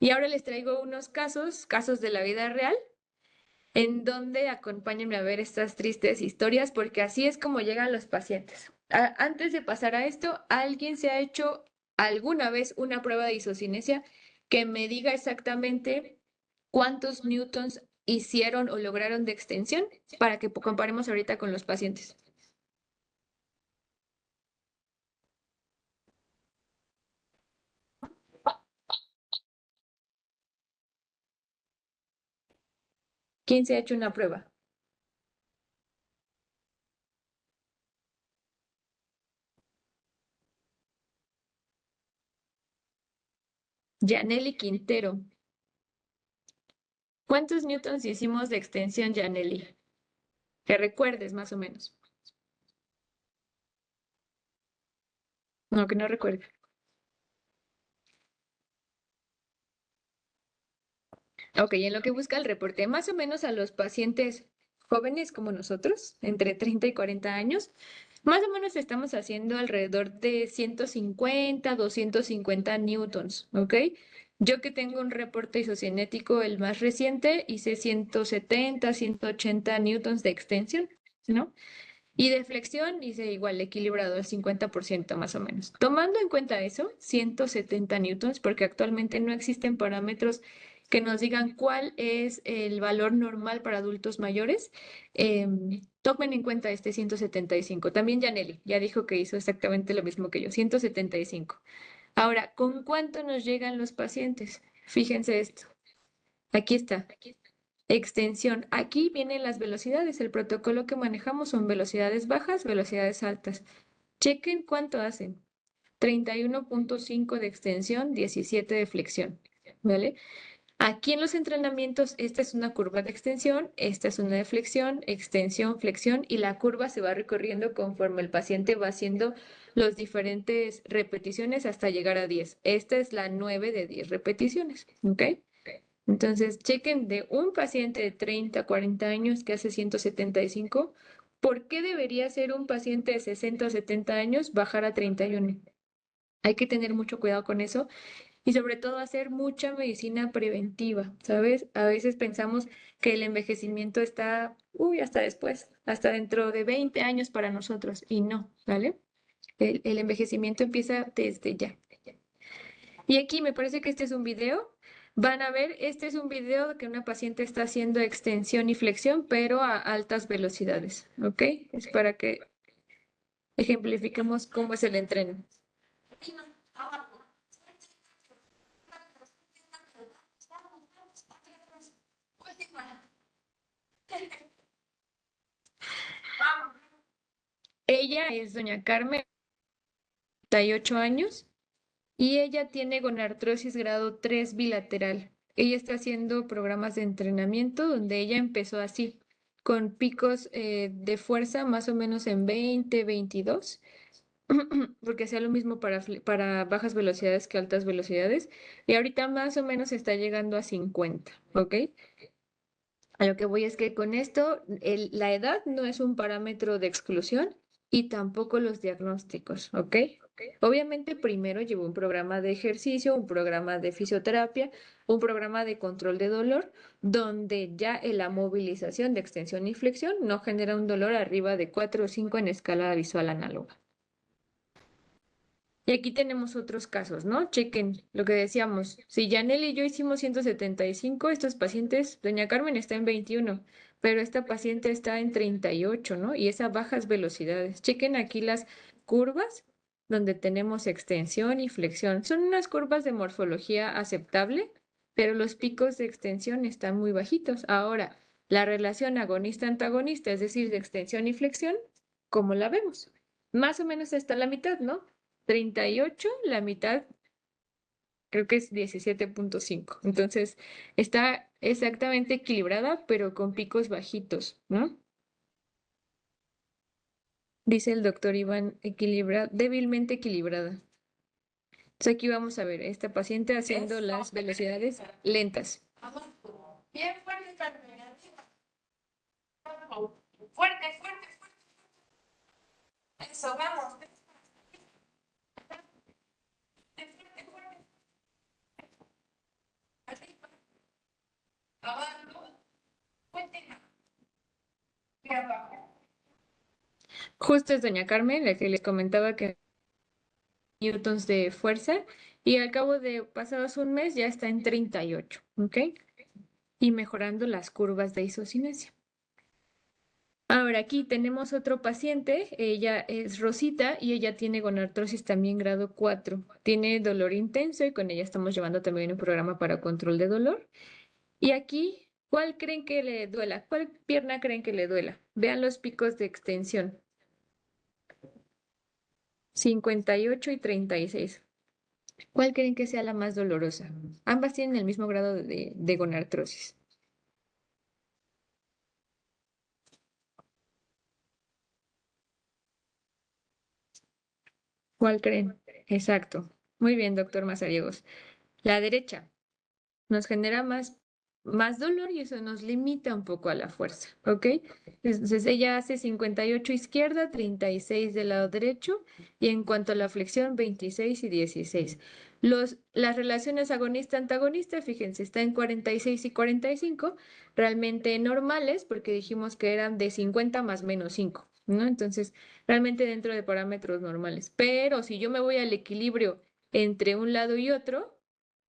Y ahora les traigo unos casos de la vida real, en donde acompáñenme a ver estas tristes historias, porque así es como llegan los pacientes. Antes de pasar a esto, ¿alguien se ha hecho alguna vez una prueba de isocinesia que me diga exactamente cuántos newtons hicieron o lograron de extensión para que comparemos ahorita con los pacientes? ¿Quién se ha hecho una prueba? Yaneli Quintero. ¿Cuántos newtons hicimos de extensión, Yaneli? Que recuerdes más o menos. No, que no recuerdes. Ok, en lo que busca el reporte, más o menos a los pacientes jóvenes como nosotros, entre 30 y 40 años, más o menos estamos haciendo alrededor de 150, 250 newtons, ¿ok? Yo que tengo un reporte isocinético, el más reciente, hice 170, 180 newtons de extensión, ¿no? Y de flexión hice igual, equilibrado al 50% más o menos. Tomando en cuenta eso, 170 newtons, porque actualmente no existen parámetros que nos digan cuál es el valor normal para adultos mayores, tomen en cuenta este 175. También Janelli ya dijo que hizo exactamente lo mismo que yo, 175. Ahora, ¿con cuánto nos llegan los pacientes? Fíjense esto. Aquí está. Extensión. Aquí vienen las velocidades. El protocolo que manejamos son velocidades bajas, velocidades altas. Chequen cuánto hacen. 31,5 de extensión, 17 de flexión. ¿Vale? Aquí en los entrenamientos, esta es una curva de extensión, esta es una de flexión, extensión, flexión, y la curva se va recorriendo conforme el paciente va haciendo las diferentes repeticiones hasta llegar a 10. Esta es la 9 de 10 repeticiones. ¿Ok? Entonces, chequen de un paciente de 30, 40 años que hace 175, ¿por qué debería ser un paciente de 60 o 70 años bajar a 31? Hay que tener mucho cuidado con eso y sobre todo hacer mucha medicina preventiva, ¿sabes? A veces pensamos que el envejecimiento está, hasta después, hasta dentro de 20 años para nosotros y no, ¿vale? El envejecimiento empieza desde ya. Y aquí me parece que este es un video. Van a ver, este es un video de que una paciente está haciendo extensión y flexión, pero a altas velocidades, ¿ok? Es para que ejemplifiquemos cómo es el entreno. Ella es doña Carmen, 38 años, y ella tiene gonartrosis grado 3 bilateral. Ella está haciendo programas de entrenamiento donde ella empezó así, con picos de fuerza más o menos en 20, 22, porque hacía lo mismo para bajas velocidades que altas velocidades, y ahorita más o menos está llegando a 50, ¿ok? A lo que voy es que con esto la edad no es un parámetro de exclusión y tampoco los diagnósticos, ¿ok? Obviamente primero llevo un programa de ejercicio, un programa de fisioterapia, un programa de control de dolor, donde ya en la movilización de extensión y flexión no genera un dolor arriba de 4 o 5 en escala visual análoga. Y aquí tenemos otros casos, ¿no? Chequen lo que decíamos. Si Janelle y yo hicimos 175, estos pacientes, doña Carmen está en 21, pero esta paciente está en 38, ¿no? Y es a bajas velocidades. Chequen aquí las curvas donde tenemos extensión y flexión. Son unas curvas de morfología aceptable, pero los picos de extensión están muy bajitos. Ahora, la relación agonista-antagonista, es decir, de extensión y flexión, ¿cómo la vemos? Más o menos está a la mitad, ¿no? 38, la mitad creo que es 17.5. Entonces, está exactamente equilibrada, pero con picos bajitos, ¿no? Dice el doctor Iván, débilmente equilibrada. Entonces, aquí vamos a ver, esta paciente haciendo las velocidades lentas. Bien fuerte, Carmen. Fuerte, fuerte, fuerte. Eso, vamos. Fuerte, fuerte. Arriba, abajo, fuerte. Y abajo. Justo es doña Carmen, la que les comentaba que newtons de fuerza, y al cabo de pasados un mes ya está en 38, ¿ok? Y mejorando las curvas de isocinesia. Ahora aquí tenemos otro paciente, ella es Rosita y ella tiene gonartrosis también grado 4. Tiene dolor intenso y con ella estamos llevando también un programa para control de dolor. Y aquí, ¿cuál creen que le duela? ¿Cuál pierna creen que le duela? Vean los picos de extensión. 58 y 36. ¿Cuál creen que sea la más dolorosa? Ambas tienen el mismo grado de gonartrosis. ¿Cuál creen? Exacto. Muy bien, doctor Mazariegos. La derecha nos genera más dolor y eso nos limita un poco a la fuerza, ¿ok? Entonces ella hace 58 izquierda, 36 del lado derecho y en cuanto a la flexión, 26 y 16. Las relaciones agonista-antagonista, fíjense, está en 46 y 45, realmente normales porque dijimos que eran de 50 más menos 5, ¿no? Entonces, realmente dentro de parámetros normales. Pero si yo me voy al equilibrio entre un lado y otro,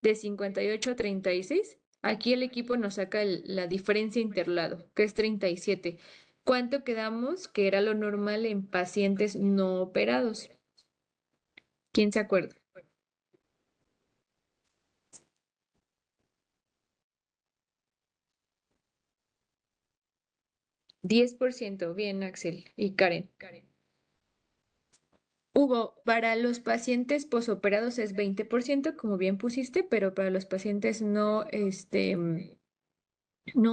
de 58 a 36, aquí el equipo nos saca la diferencia interlado, que es 37. ¿Cuánto quedamos que era lo normal en pacientes no operados? ¿Quién se acuerda? 10%. Bien, Axel y Karen. Hubo, para los pacientes posoperados es 20%, como bien pusiste, pero para los pacientes no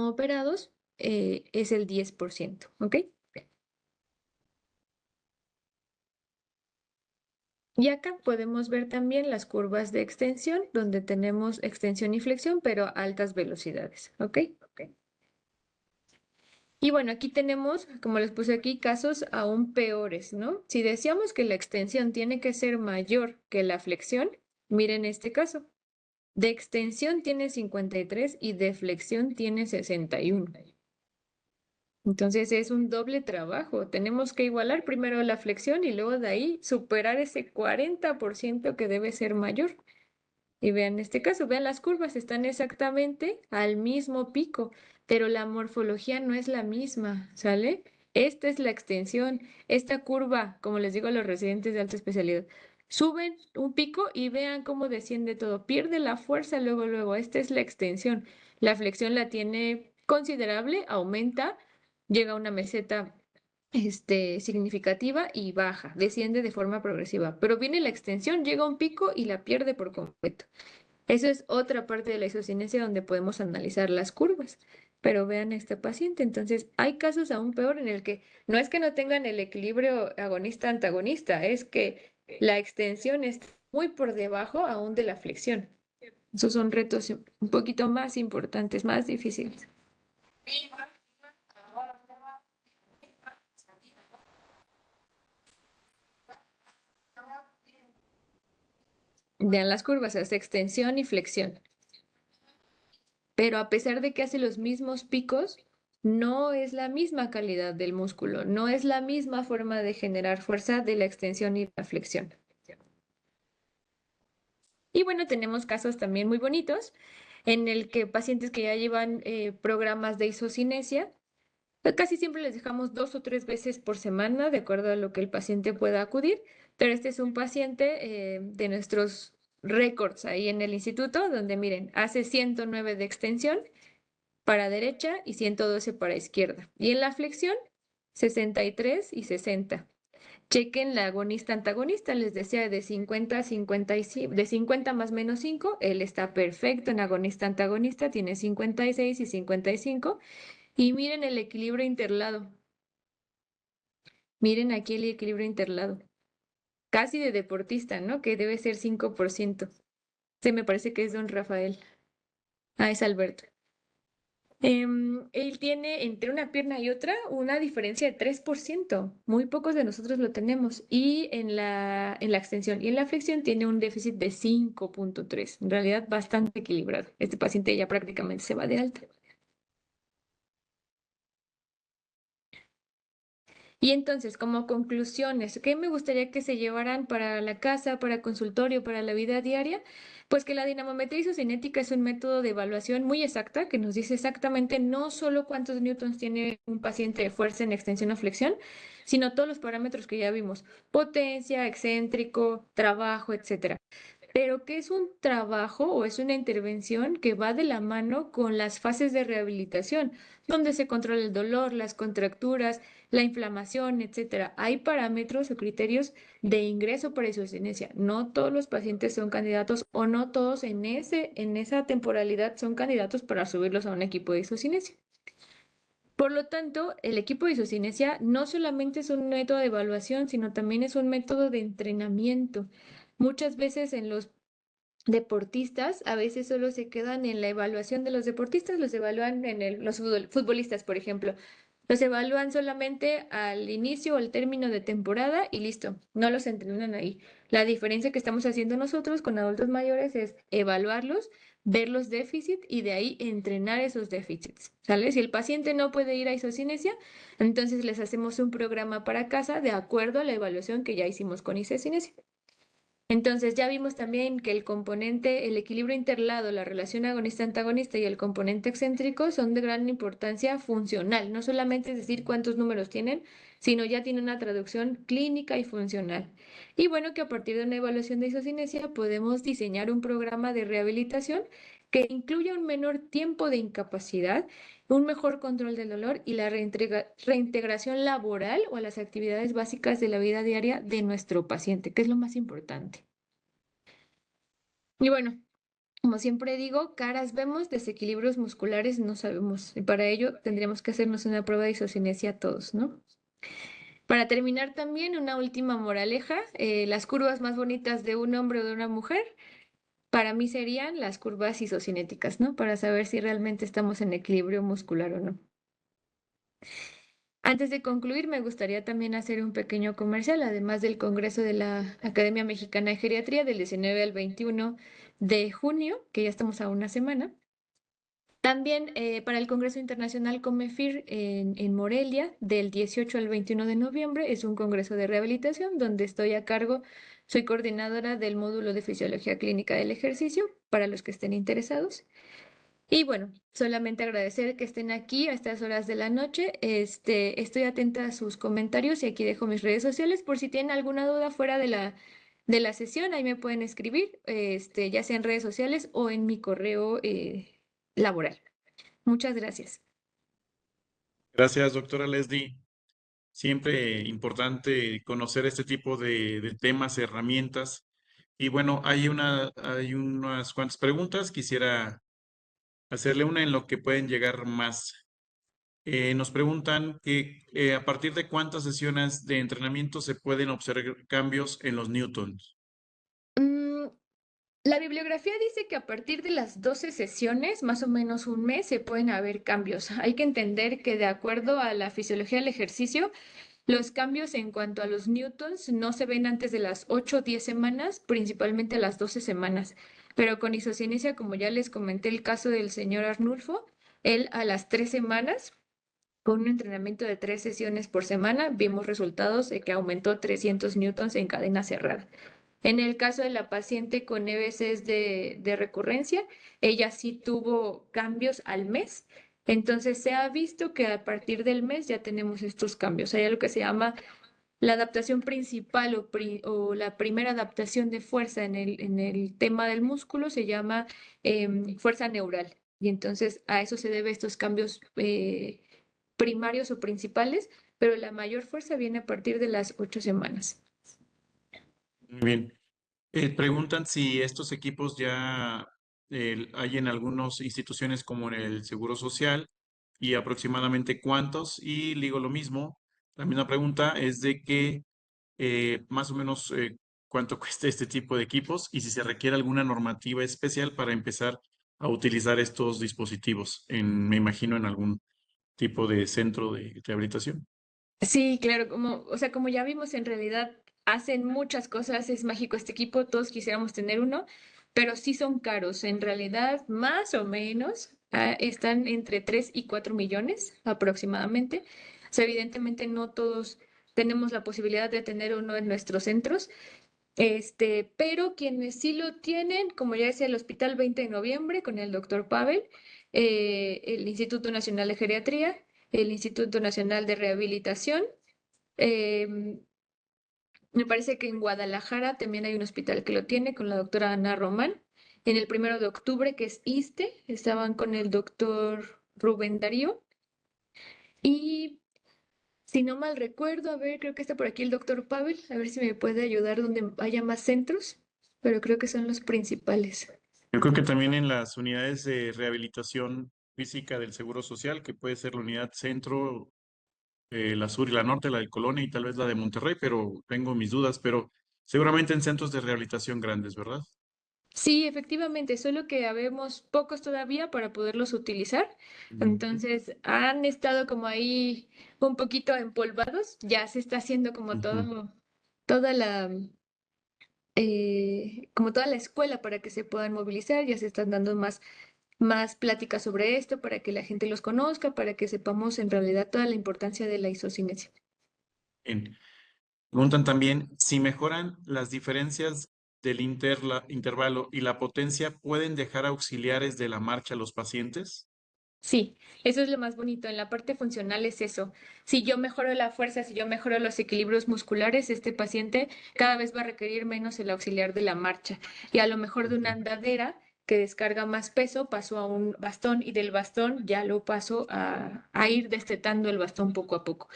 operados es el 10%, ¿ok? Y acá podemos ver también las curvas de extensión, donde tenemos extensión y flexión, pero a altas velocidades, ¿ok? Y bueno, aquí tenemos, como les puse aquí, casos aún peores, ¿no? Si decíamos que la extensión tiene que ser mayor que la flexión, miren este caso. De extensión tiene 53 y de flexión tiene 61. Entonces es un doble trabajo. Tenemos que igualar primero la flexión y luego de ahí superar ese 40% que debe ser mayor. Y vean este caso, vean las curvas, están exactamente al mismo pico, pero la morfología no es la misma, ¿sale? Esta es la extensión, esta curva, como les digo a los residentes de alta especialidad, suben un pico y vean cómo desciende todo, pierde la fuerza luego, luego, esta es la extensión. La flexión la tiene considerable, aumenta, llega a una meseta significativa y baja, desciende de forma progresiva, pero viene la extensión, llega a un pico y la pierde por completo. Eso es otra parte de la isocinesia donde podemos analizar las curvas. Pero vean a este paciente, entonces hay casos aún peor en el que no es que no tengan el equilibrio agonista-antagonista, es que la extensión está muy por debajo aún de la flexión. Esos son retos un poquito más importantes, más difíciles. Arriba, abajo, Vean las curvas, hace extensión y flexión. Pero a pesar de que hace los mismos picos, no es la misma calidad del músculo, no es la misma forma de generar fuerza de la extensión y la flexión. Y bueno, tenemos casos también muy bonitos en el que pacientes que ya llevan programas de isocinesia, casi siempre les dejamos 2 o 3 veces por semana, de acuerdo a lo que el paciente pueda acudir, pero este es un paciente de nuestros récords ahí en el instituto, donde miren, hace 109 de extensión para derecha y 112 para izquierda. Y en la flexión, 63 y 60. Chequen la agonista antagonista, les decía de 50 a 55, de 50 más menos 5, él está perfecto en agonista antagonista, tiene 56 y 55. Y miren el equilibrio interlado. Miren aquí el equilibrio interlado. Casi de deportista, ¿no? Que debe ser 5%. Se me parece que es don Rafael. Ah, es Alberto. Él tiene entre una pierna y otra una diferencia de 3%. Muy pocos de nosotros lo tenemos. Y en la extensión y en la flexión tiene un déficit de 5,3. En realidad bastante equilibrado. Este paciente ya prácticamente se va de alta. Y entonces, como conclusiones, ¿qué me gustaría que se llevaran para la casa, para consultorio, para la vida diaria? Pues que la dinamometría isocinética es un método de evaluación muy exacta que nos dice exactamente no solo cuántos newtons tiene un paciente de fuerza en extensión o flexión, sino todos los parámetros que ya vimos: potencia, excéntrico, trabajo, etcétera. Pero que es un trabajo o es una intervención que va de la mano con las fases de rehabilitación, donde se controla el dolor, las contracturas, la inflamación, etcétera. Hay parámetros o criterios de ingreso para isocinesia. No todos los pacientes son candidatos o no todos en esa temporalidad son candidatos para subirlos a un equipo de isocinesia. Por lo tanto, el equipo de isocinesia no solamente es un método de evaluación, sino también es un método de entrenamiento. Muchas veces en los deportistas, a veces solo se quedan en la evaluación de los deportistas, los evalúan los futbolistas, por ejemplo. Los evalúan solamente al inicio o al término de temporada y listo, no los entrenan ahí. La diferencia que estamos haciendo nosotros con adultos mayores es evaluarlos, ver los déficits y de ahí entrenar esos déficits, ¿sale? Si el paciente no puede ir a isocinesia, entonces les hacemos un programa para casa de acuerdo a la evaluación que ya hicimos con isocinesia. Entonces ya vimos también que el componente, el equilibrio interlado, la relación agonista-antagonista y el componente excéntrico son de gran importancia funcional. No solamente es decir cuántos números tienen, sino ya tiene una traducción clínica y funcional. Y bueno, que a partir de una evaluación de isocinesia podemos diseñar un programa de rehabilitación que incluya un menor tiempo de incapacidad, un mejor control del dolor y la reintegración laboral o a las actividades básicas de la vida diaria de nuestro paciente, que es lo más importante. Y bueno, como siempre digo, caras vemos, desequilibrios musculares no sabemos. Y para ello tendríamos que hacernos una prueba de isocinesia todos, ¿no? Para terminar también, una última moraleja, las curvas más bonitas de un hombre o de una mujer, para mí serían las curvas isocinéticas, ¿no? Para saber si realmente estamos en equilibrio muscular o no. Antes de concluir, me gustaría también hacer un pequeño comercial, además del Congreso de la Academia Mexicana de Geriatría del 19 al 21 de junio, que ya estamos a una semana. También para el Congreso Internacional COMEFIR en Morelia, del 18 al 21 de noviembre, es un congreso de rehabilitación donde estoy a cargo, soy coordinadora del módulo de Fisiología Clínica del Ejercicio, para los que estén interesados. Y bueno, solamente agradecer que estén aquí a estas horas de la noche. Estoy atenta a sus comentarios y aquí dejo mis redes sociales por si tienen alguna duda fuera de la sesión. Ahí me pueden escribir, ya sea en redes sociales o en mi correo laboral. Muchas gracias. Gracias, doctora Leslie. Siempre importante conocer este tipo de temas, herramientas. Y bueno, hay unas cuantas preguntas. Quisiera hacerle una en lo que pueden llegar más. Nos preguntan que a partir de cuántas sesiones de entrenamiento se pueden observar cambios en los newtons. Mm, La bibliografía dice que a partir de las 12 sesiones, más o menos un mes, se pueden haber cambios. Hay que entender que de acuerdo a la fisiología del ejercicio, los cambios en cuanto a los newtons no se ven antes de las 8 o 10 semanas, principalmente a las 12 semanas. Pero con isocinesia, como ya les comenté el caso del señor Arnulfo, él a las 3 semanas, con un entrenamiento de 3 sesiones por semana, vimos resultados de que aumentó 300 newtons en cadena cerrada. En el caso de la paciente con EBCs de recurrencia, ella sí tuvo cambios al mes. Entonces se ha visto que a partir del mes ya tenemos estos cambios. Hay algo que se llama la adaptación principal o la primera adaptación de fuerza en el tema del músculo se llama fuerza neural. Y entonces a eso se debe estos cambios primarios o principales, pero la mayor fuerza viene a partir de las 8 semanas. Muy bien. Preguntan si estos equipos ya hay en algunas instituciones como en el Seguro Social y aproximadamente cuántos. Y digo lo mismo, la misma pregunta es de que más o menos cuánto cuesta este tipo de equipos y si se requiere alguna normativa especial para empezar a utilizar estos dispositivos me imagino, en algún tipo de centro de rehabilitación. Sí, claro, o sea, como ya vimos, en realidad hacen muchas cosas, es mágico este equipo, todos quisiéramos tener uno, pero sí son caros. En realidad, más o menos, están entre 3 y 4 millones aproximadamente. O sea, evidentemente no todos tenemos la posibilidad de tener uno en nuestros centros, pero quienes sí lo tienen, como ya decía, el Hospital 20 de Noviembre con el doctor Pavel, el Instituto Nacional de Geriatría, el Instituto Nacional de Rehabilitación. em, Me parece que en Guadalajara también hay un hospital que lo tiene con la doctora Ana Román. En el 1 de octubre, que es ISSSTE, estaban con el doctor Rubén Darío. Y si no mal recuerdo, a ver, creo que está por aquí el doctor Pavel, a ver si me puede ayudar donde haya más centros, pero creo que son los principales. Yo creo que también en las unidades de rehabilitación física del Seguro Social, que puede ser la unidad centro, la sur y la norte, la del Colonia y tal vez la de Monterrey, pero tengo mis dudas, pero seguramente en centros de rehabilitación grandes, ¿verdad? Sí, efectivamente, solo que habemos pocos todavía para poderlos utilizar. Ujú, Entonces, han estado como ahí un poquito empolvados. Ya se está haciendo como ujú. toda como toda la escuela para que se puedan movilizar. Ya se están dando más pláticas sobre esto para que la gente los conozca, para que sepamos en realidad toda la importancia de la isocinesia. Bien. Preguntan también si mejoran las diferencias del intervalo y la potencia, ¿pueden dejar auxiliares de la marcha a los pacientes? Sí, eso es lo más bonito. En la parte funcional es eso. Si yo mejoro la fuerza, si yo mejoro los equilibrios musculares, este paciente cada vez va a requerir menos el auxiliar de la marcha. Y a lo mejor de una Ujú. andadera que descarga más peso, pasó a un bastón y del bastón ya lo paso a ir destetando el bastón poco a poco.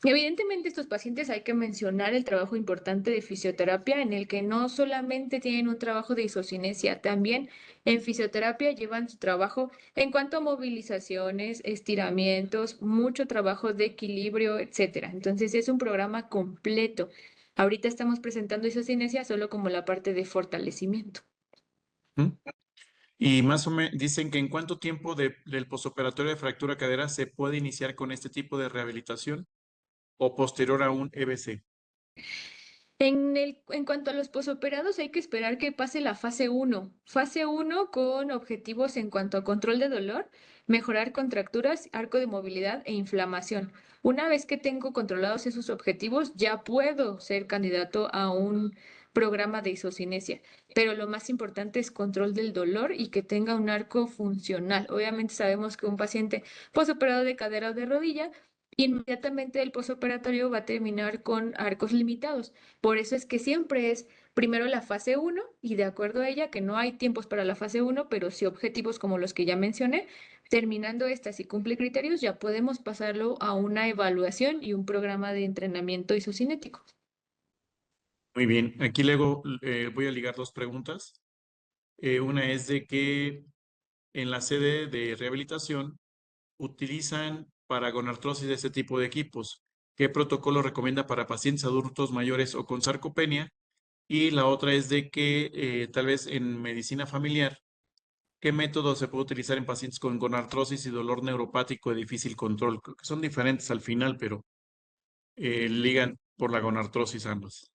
Evidentemente, estos pacientes hay que mencionar el trabajo importante de fisioterapia, en el que no solamente tienen un trabajo de isocinesia, también en fisioterapia llevan su trabajo en cuanto a movilizaciones, estiramientos, mucho trabajo de equilibrio, etcétera. Entonces, es un programa completo. Ahorita estamos presentando isocinesia solo como la parte de fortalecimiento. ¿Mm? Y más o menos dicen que en cuánto tiempo del posoperatorio de fractura cadera se puede iniciar con este tipo de rehabilitación o posterior a un EBC. En cuanto a los posoperados, hay que esperar que pase la fase uno. Fase uno con objetivos en cuanto a control de dolor, mejorar contracturas, arco de movilidad e inflamación. Una vez que tengo controlados esos objetivos, ya puedo ser candidato a un programa de isocinesia. Pero lo más importante es control del dolor y que tenga un arco funcional. Obviamente sabemos que un paciente posoperado de cadera o de rodilla, inmediatamente el posoperatorio va a terminar con arcos limitados. Por eso es que siempre es primero la fase uno y de acuerdo a ella que no hay tiempos para la fase uno, pero sí objetivos como los que ya mencioné. Terminando esta, si cumple criterios, ya podemos pasarlo a una evaluación y un programa de entrenamiento isocinético. Muy bien, aquí luego voy a ligar dos preguntas. Una es de que en la sede de rehabilitación utilizan para gonartrosis de este tipo de equipos. ¿Qué protocolo recomienda para pacientes adultos mayores o con sarcopenia? Y la otra es de que tal vez en medicina familiar, ¿qué método se puede utilizar en pacientes con gonartrosis y dolor neuropático de difícil control? Creo que son diferentes al final, pero ligan por la gonartrosis ambas.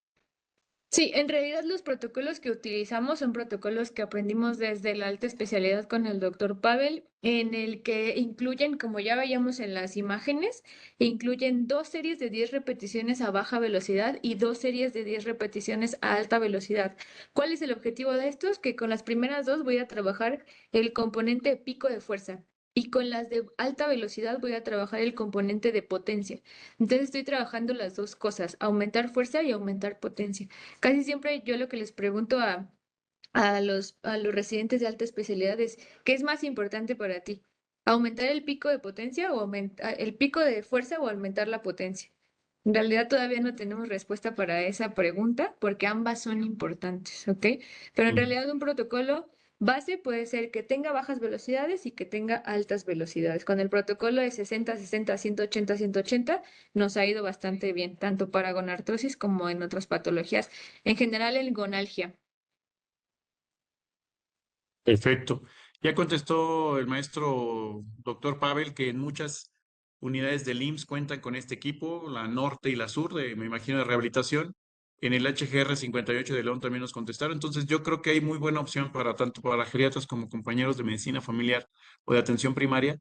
Sí, en realidad los protocolos que utilizamos son protocolos que aprendimos desde la alta especialidad con el doctor Pavel, en el que incluyen, como ya veíamos en las imágenes, incluyen 2 series de 10 repeticiones a baja velocidad y 2 series de 10 repeticiones a alta velocidad. ¿Cuál es el objetivo de estos? Que con las primeras dos voy a trabajar el componente pico de fuerza y con las de alta velocidad voy a trabajar el componente de potencia. Entonces estoy trabajando las dos cosas, aumentar fuerza y aumentar potencia. Casi siempre yo lo que les pregunto a los residentes de alta especialidad es, ¿qué es más importante para ti? ¿Aumentar el pico de potencia o aumentar el pico de fuerza o aumentar la potencia? En realidad todavía no tenemos respuesta para esa pregunta porque ambas son importantes, ¿ok? Pero en Mm. realidad un protocolo base puede ser que tenga bajas velocidades y que tenga altas velocidades. Con el protocolo de 60, 60, 180, 180 nos ha ido bastante bien, tanto para gonartrosis como en otras patologías. En general, en gonalgia. Perfecto. Ya contestó el maestro doctor Pavel que en muchas unidades del IMSS cuentan con este equipo, la norte y la sur, me imagino, de rehabilitación. En el HGR 58 de León también nos contestaron. Entonces, yo creo que hay muy buena opción para tanto para geriatras como compañeros de medicina familiar o de atención primaria,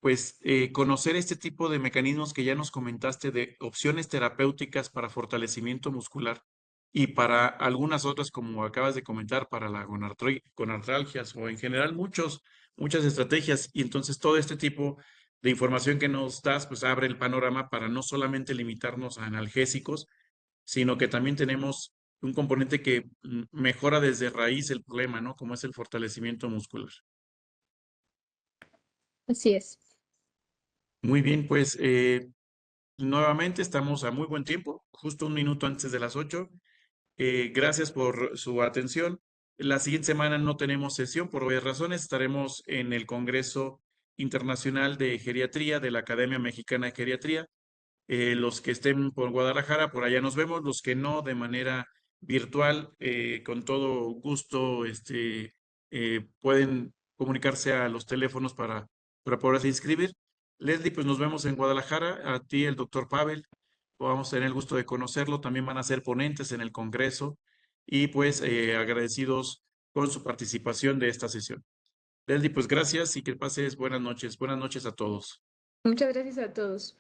pues conocer este tipo de mecanismos que ya nos comentaste de opciones terapéuticas para fortalecimiento muscular y para algunas otras, como acabas de comentar, para la gonartralgias o en general muchas estrategias. Y entonces todo este tipo de información que nos das, pues abre el panorama para no solamente limitarnos a analgésicos, sino que también tenemos un componente que mejora desde raíz el problema, ¿no? Como es el fortalecimiento muscular. Así es. Muy bien, pues nuevamente estamos a muy buen tiempo, justo un minuto antes de las 8. Gracias por su atención. La siguiente semana no tenemos sesión por obvias razones. Estaremos en el Congreso Internacional de Geriatría de la Academia Mexicana de Geriatría. Los que estén por Guadalajara, por allá nos vemos. Los que no, de manera virtual, con todo gusto, pueden comunicarse a los teléfonos para poderse inscribir. Leslie, pues nos vemos en Guadalajara. A ti, el doctor Pavel, vamos a tener el gusto de conocerlo. También van a ser ponentes en el Congreso y pues agradecidos con su participación de esta sesión. Leslie, pues gracias y que pases buenas noches. Buenas noches a todos. Muchas gracias a todos.